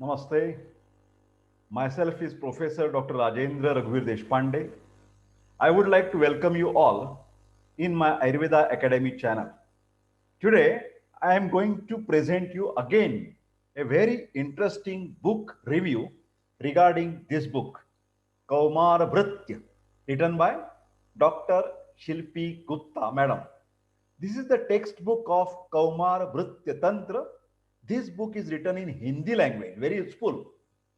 Namaste. Myself is Professor Dr. Rajendra Raghuvir Deshpande. I would like to welcome you all in my Ayurveda Academy channel. Today, I am going to present you again a very interesting book review regarding this book, Kaumar Bhritya, written by Dr. Shilpi Gupta, Madam. This is the textbook of Kaumar Bhritya Tantra. This book is written in Hindi language, very useful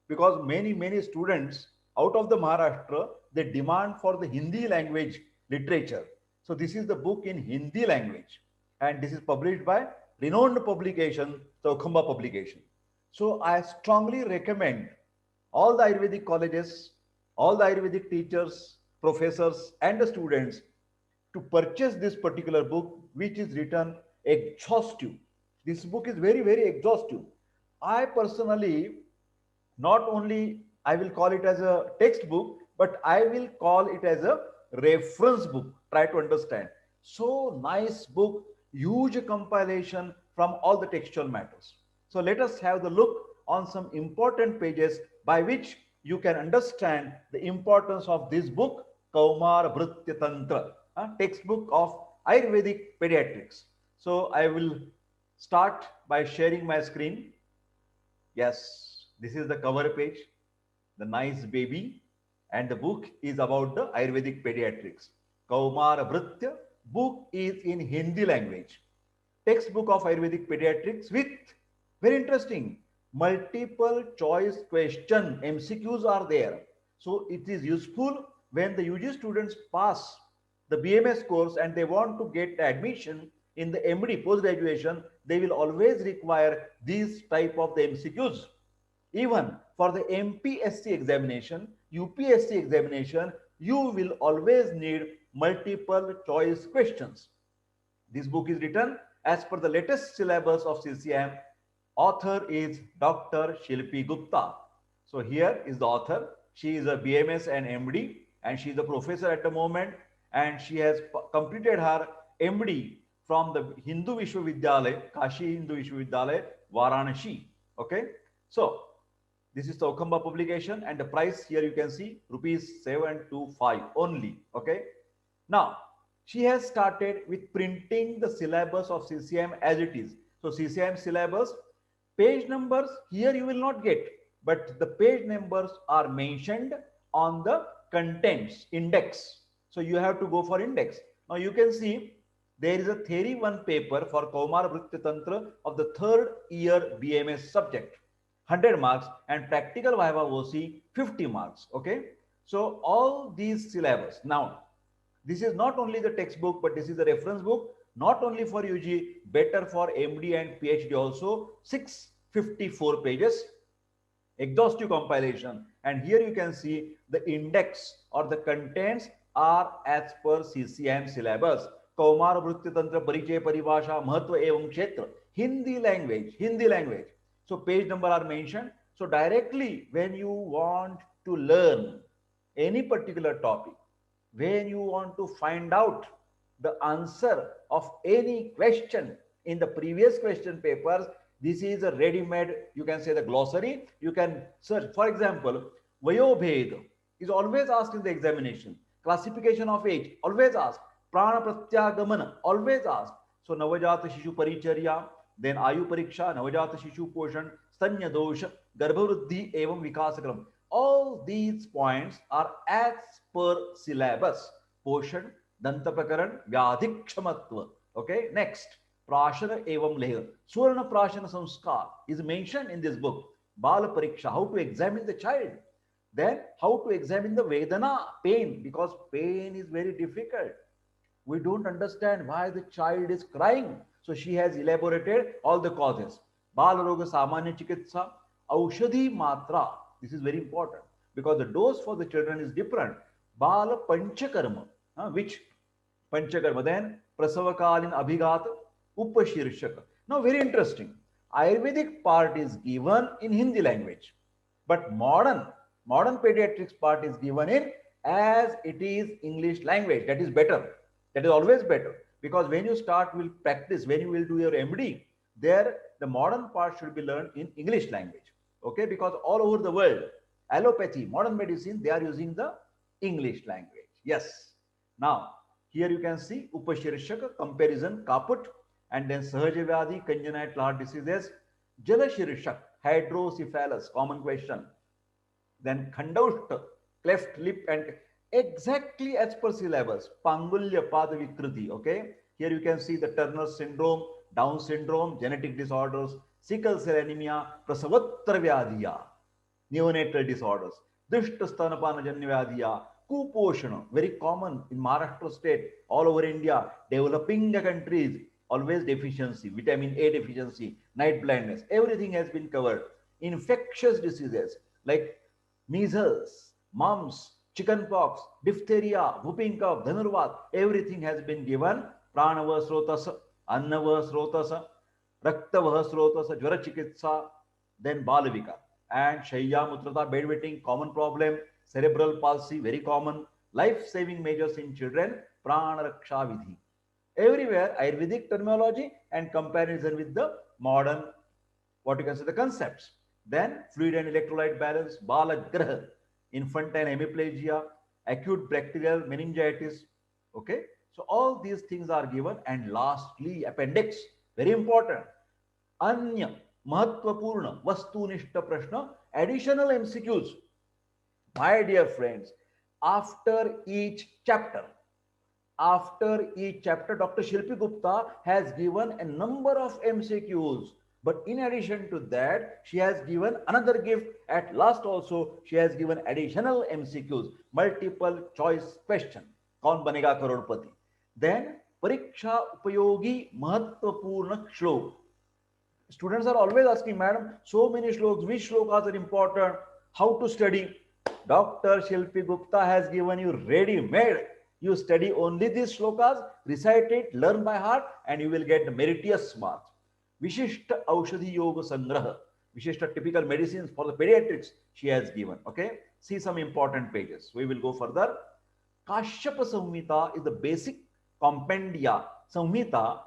because many students out of the Maharashtra they demand for the Hindi language literature. So this is the book in Hindi language, and this is published by renowned publication Chaukhamba Publication. So I strongly recommend all the Ayurvedic colleges, all the Ayurvedic teachers, professors, and the students to purchase this particular book, which is written exhaustive. This book is very exhaustive. I personally not only I will call it as a textbook, but I will call it as a reference book. Try to understand. So nice book, huge compilation from all the textual matters. So let us have the look on some important pages by which you can understand the importance of this book, Kaumar Bhritya Tantra, a textbook of Ayurvedic pediatrics. So I will start by sharing my screen. Yes, this is the cover page, the nice baby, and the book is about the Ayurvedic pediatrics. Kaumar Bhritya book is in Hindi language. Textbook of Ayurvedic pediatrics with very interesting multiple choice question MCQs are there. So it is useful when the UG students pass the BMS course and they want to get admission in the MD post graduation, they will always require these type of the MCQs. Even for the MPSC examination, UPSC examination, you will always need multiple choice questions. This book is written as per the latest syllabus of CCM. Author is Dr. Shilpi Gupta. So here is the author. She is a BMS and MD, and she is a professor at the moment, and she has completed her MD from the Hindu Vishwavidyalaya, Kashi Hindu Vishwavidyalaya, Varanasi. Okay. So this is the Chaukhamba publication, and the price here you can see rupees 725 only. Okay. Now she has started with printing the syllabus of CCM as it is. So CCM syllabus, page numbers here you will not get, but the page numbers are mentioned on the contents index. So you have to go for index. Now you can see there is a theory 1 paper for Kaumar Bhritya Tantra of the 3rd year BMS subject, 100 marks, and practical Viva OC 50 marks. Okay. So all these syllabus. Now this is not only the textbook, but this is the reference book, not only for UG, better for MD and PhD also. 654 pages, exhaustive compilation. And here you can see the index or the contents are as per CCM syllabus. Kaumar Bhritya Tantra Parichaya Paribhasha Mahatva Evam Kshetra. Hindi language, Hindi language. So page number are mentioned. So directly when you want to learn any particular topic, when you want to find out the answer of any question in the previous question papers, this is a ready-made, you can say the glossary. You can search. For example, Vayobhed is always asked in the examination. Classification of age, always asked. Prana Pratyagaman, always asked. So Navajata Shishu Paricharya, then Ayu Pariksha, Navajata Shishu Poshan, Stanya Dosha, Garbhavruddhi Evam Vikasakram. All these points are as per syllabus. Poshan, Dantapakaran, Vyadhikshamatva. Okay, next. Prashana Evam Leha. Swarna Prashana Samskar is mentioned in this book. Bala Pariksha, how to examine the child. Then how to examine the Vedana, pain, because pain is very difficult. We don't understand why the child is crying. So she has elaborated all the causes. Balaroga Samanya Chikitsa, Aushadhi Matra. This is very important because the dose for the children is different. Bala Panchakarma, which Panchakarma, then Prasavakalin Abhigata, Upashirshaka. Now, very interesting. Ayurvedic part is given in Hindi language, but modern pediatrics part is given in as it is English language. That is better. That is always better because when you start will practice, when you will do your MD, there the modern part should be learned in English language. Okay, because all over the world, allopathy, modern medicine, they are using the English language. Yes. Now here you can see upashirshak comparison kaput, and then sahajavyadi congenital heart diseases, jalashirshak hydrocephalus common question, then Khandaushta, cleft lip, and exactly as per syllabus, Pangulya Padavikriti. Okay, here you can see the Turner syndrome, Down syndrome, genetic disorders, sickle cell anemia, Prasavatra Vyadhiya, neonatal disorders, Dushta Stanapana Janya Vyadhiya, Kuposhana, very common in Maharashtra state, all over India, developing the countries, always deficiency, vitamin A deficiency, night blindness, everything has been covered. Infectious diseases like measles, mumps, chickenpox, diphtheria, whooping cough, dhanurvat, everything has been given. Pranava srotas, annava srotas, raktavah srotas, jwara chikitsa, then balavika. And shayya mutrata, bedwetting, common problem, cerebral palsy, very common, life-saving measures in children, prana raksha vidhi. Everywhere Ayurvedic terminology and comparison with the modern, what you can say, the concepts. Then fluid and electrolyte balance, Balagraha, infantile hemiplegia, acute bacterial meningitis. Okay, so all these things are given. And lastly, appendix, very important. Anya Mahatvapurna Vastunishta Prashna, additional MCQs. My dear friends, after each chapter, Dr. Shilpi Gupta has given a number of MCQs. But in addition to that, she has given another gift. At last also, she has given additional MCQs, multiple choice question. कौन बनेगा करोड़पति? Then, परीक्षा उपयोगी महत्वपूर्ण श्लोक. Students are always asking, madam, so many shlokas, which shlokas are important? How to study? Dr. Shilpi Gupta has given you ready-made. You study only these shlokas, recite it, learn by heart, and you will get the meritorious marks. Vishishta Aushadhi Yoga Sangraha, Vishishta typical medicines for the pediatrics, she has given. Okay, see some important pages. We will go further. Kashyapa Samhita is the basic compendia Samhita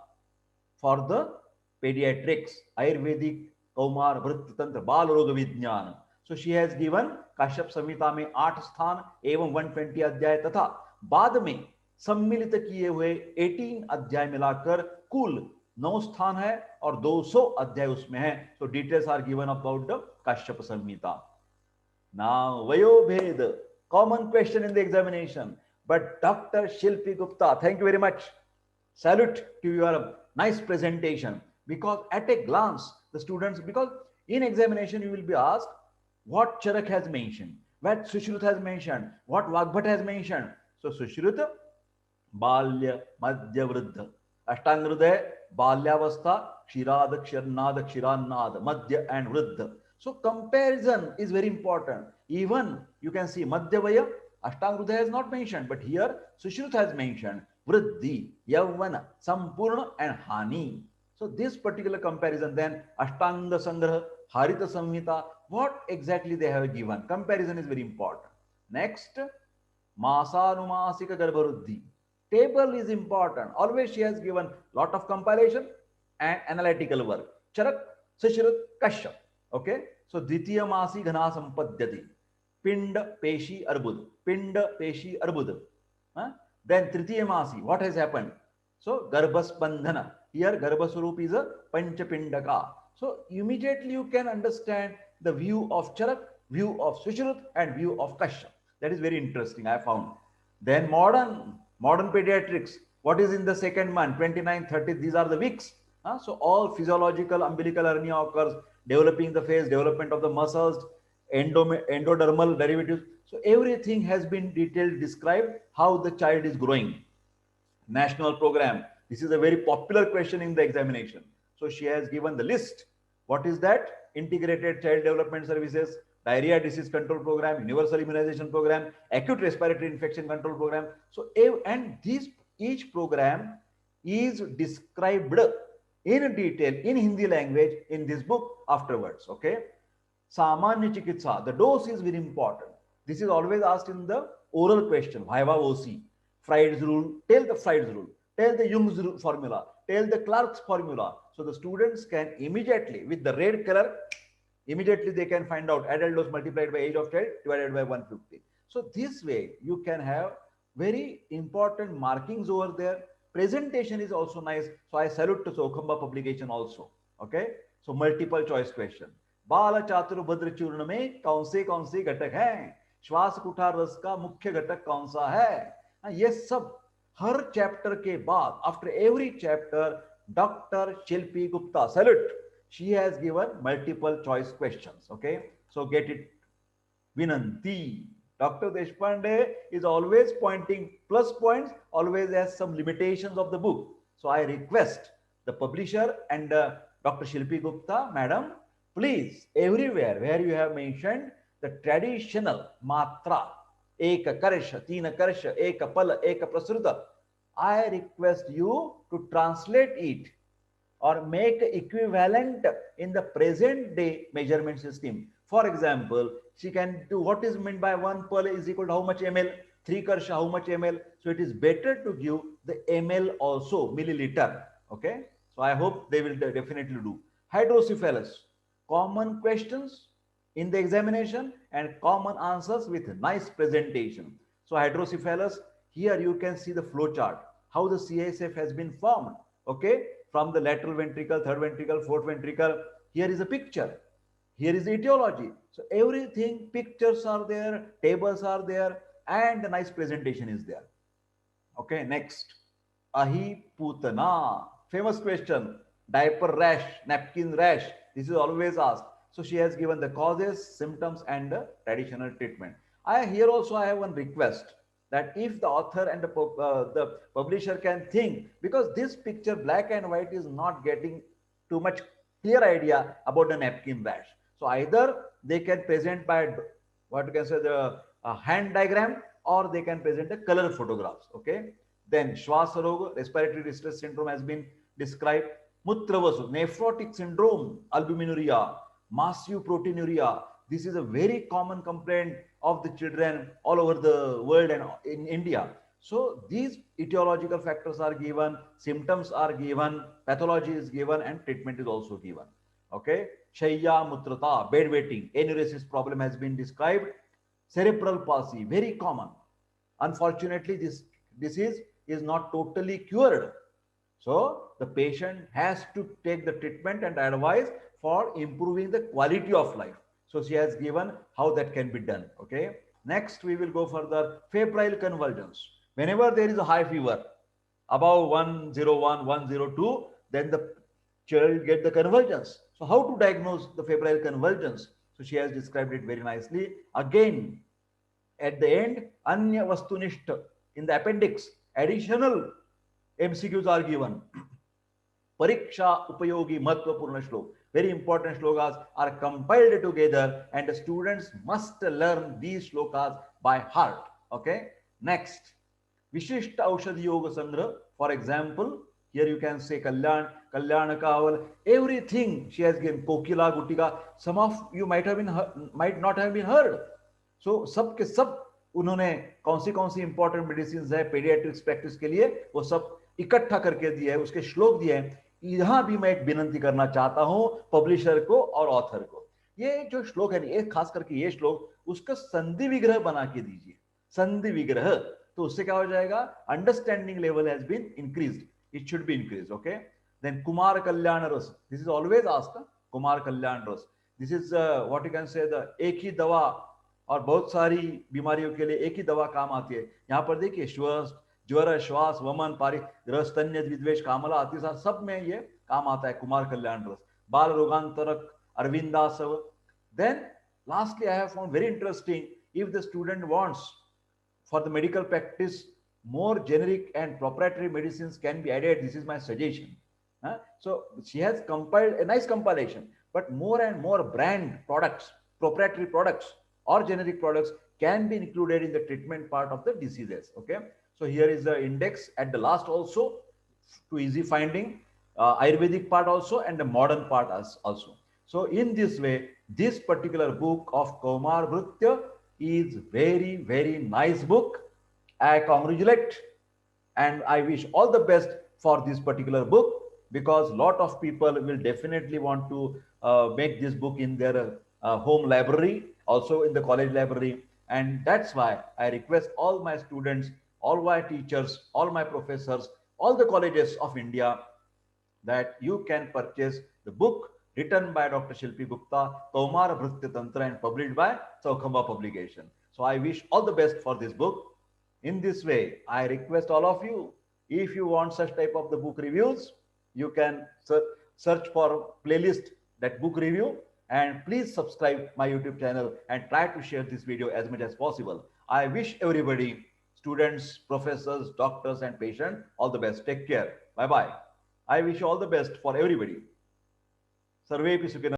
for the pediatrics, Ayurvedic, Kaumar, Vrittatantra, Bal Roga Vijnana. So she has given Kashyap संहिता में 8 स्थान एवं 120 अध्याय तथा बाद में सम्मिलित किए हुए 18 अध्याय मिलाकर कुल 9 स्थान है और 200 अध्याय उसमें है. So details are given about the Kashyap Samhita. Now Vayobhed, common question in the examination, but Dr. Shilpi Gupta, thank you very much. Salute to your nice presentation, because at a glance the students, because in examination you will be asked what Charak has mentioned, what Sushruta has mentioned, what Vagbhat has mentioned. So Sushruta, Balya, Madhya, Vriddha. Ashtanghrudaya, Balyavastha, Kshirada, Ksharnada, Kshiranada, Madhya and Vriddha. So comparison is very important. Even you can see Madhyavaya, Ashtanghrudaya has not mentioned, but here Sushruta has mentioned Vriddhi, Yavana, Sampurna and Hani. So this particular comparison, then Ashtanga Sangraha, Harita Samhita, what exactly they have given. Comparison is very important. Next, Masanumasika Garbharuddhi. Table is important. Always she has given lot of compilation and analytical work. Charak, Sushruta, Kashyap. Okay. So Ditiya Masi Ghana Sampadyati. Pind, Peshi, Arbud. Pind, Peshi, Arbud. Huh? Then Tritiya Masi, what has happened? So Garbhaspandhana. Here Garbhaswarup is a Panchapindaka. So immediately you can understand the view of Charak, view of Sushrut and view of Kashyap. That is very interesting, I found. Then modern pediatrics. What is in the second month, 29, 30, these are the weeks. So all physiological umbilical hernia occurs, developing the face, development of the muscles, endodermal derivatives. So everything has been detailed, described how the child is growing. National program. This is a very popular question in the examination. So she has given the list. What is that? Integrated Child Development Services, Diarrhea Disease Control Program, Universal Immunization Program, Acute Respiratory Infection Control Program. So, and each program is described in detail in Hindi language in this book afterwards. Okay. Samanya Chikitsa, the dose is very important. This is always asked in the oral question, Viva OC. Freud's rule, tell the Freud's rule, tell the Jung's formula, tell the Clark's formula. So the students can immediately, with the red color, Immediately they can find out adult dose multiplied by age of child divided by 150. So this way you can have very important markings over there. Presentation is also nice. So I salute to Sokhamba publication also. Okay. So multiple choice question. बाल चातुर्भद्र चूर्ण में कौन से घटक हैं, श्वास कुठार रस का मुख्य घटक कौन सा है, ये सब हर चैप्टर के बाद, after every chapter, doctor Shilpi Gupta, salute, she has given multiple choice questions. Okay, so get it, Vinanti. Dr. Deshpande is always pointing plus points, always has some limitations of the book. So I request the publisher and Dr. Shilpi Gupta, madam, please, everywhere where you have mentioned the traditional matra, eka karsha, tina karsha, eka pala, eka prasruta, I request you to translate it or make equivalent in the present day measurement system. For example, she can do what is meant by 1 pearl is equal to how much ml, 3 karsha how much ml. So it is better to give the ml also, milliliter. Okay. So I hope they will definitely do. Hydrocephalus, common questions in the examination and common answers with nice presentation. So hydrocephalus, here you can see the flow chart, how the CSF has been formed. Okay, from the lateral ventricle, third ventricle, fourth ventricle. Here is a picture. Here is the etiology. So everything, pictures are there, tables are there, and a nice presentation is there. Okay, next. Ahi Putana. Famous question. Diaper rash, napkin rash. This is always asked. So she has given the causes, symptoms, and the traditional treatment. Here also I have one request that if the author and the publisher can think, because this picture black and white is not getting too much clear idea about the napkin rash. So either they can present by what you can say the hand diagram, or they can present the color photographs. Okay. Then Shwasarog, respiratory distress syndrome has been described. Mutravasu, nephrotic syndrome, albuminuria, massive proteinuria. This is a very common complaint of the children all over the world and in India. So these etiological factors are given, symptoms are given, pathology is given, and treatment is also given. Okay, Shayya Mutrata, bedwetting, enuresis problem has been described. Cerebral palsy, very common. Unfortunately, this disease is not totally cured. So the patient has to take the treatment and advice for improving the quality of life. So she has given how that can be done. Okay. Next, we will go further. Febrile convulsions. Whenever there is a high fever above 101, 102, then the child get the convulsions. So how to diagnose the febrile convulsions? So she has described it very nicely. Again, at the end, Anya Vastunishta, in the appendix, additional MCQs are given. Pariksha Upayogi Matvapurna Shlok. Very important shlokas are compiled together, and the students must learn these shlokas by heart. Okay. Next, Vishishta Aushadhi Yoga Sangra. For example, here you can say Kalyan, Kalyana Kaval, everything she has given. Kokila, Gutika. Some of you might not have been heard. So सब के सब उन्होंने कौन सी important medicine है paediatrics practice के लिए, वो सब इकट्ठा करके दिया है, उसके श्लोक दिए हैं. यहां भी मैं एक विनंती करना चाहता हूं पब्लिशर को और ऑथर को, ये जो श्लोक है, ये खास करके ये श्लोक, उसका संधि विग्रह बना के दीजिए. संधि विग्रह, तो उससे क्या हो जाएगा, understanding level has been increased, it should be increase. Okay. Then Kumar Kalyan Ras, this is always asked. Kumar Kalyan Ras, this is what you can say the एक ही दवा, और बहुत सारी बीमारियों के लिए एक ही दवा काम आती है. यहाँ पर देखिए ज्वर, श्वास, वमन, पारी, रस, तन्य, विद्वेष, कामला, अतिसार, सब में ये काम आता है Kumar Kalyan Ras. Bal Rogantarak, Arvindasav. Then lastly I have found very interesting, if the student wants for the medical practice more generic and proprietary medicines can be added, this is my suggestion. So she has compiled a nice compilation, but more and more brand products, proprietary products or generic products can be included in the treatment part of the diseases. Okay. So here is the index at the last also to easy finding, Ayurvedic part also and the modern part also. So in this way, this particular book of Kaumar Bhritya is very, very nice book. I congratulate and I wish all the best for this particular book. because lot of people will definitely want to make this book in their home library, also in the college library. And that's why I request all my students, all my teachers, all my professors, all the colleges of India, that you can purchase the book written by Dr. Shilpi Gupta, Tomar Bhritya Tantra, and published by Chaukhamba Publication. So I wish all the best for this book. In this way, I request all of you, if you want such type of the book reviews, you can search for playlist that book review, and please subscribe my YouTube channel and try to share this video as much as possible. I wish everybody, students, professors, doctors, and patients, all the best. Take care. Bye bye. I wish you all the best for everybody. Sarvepi Sukhina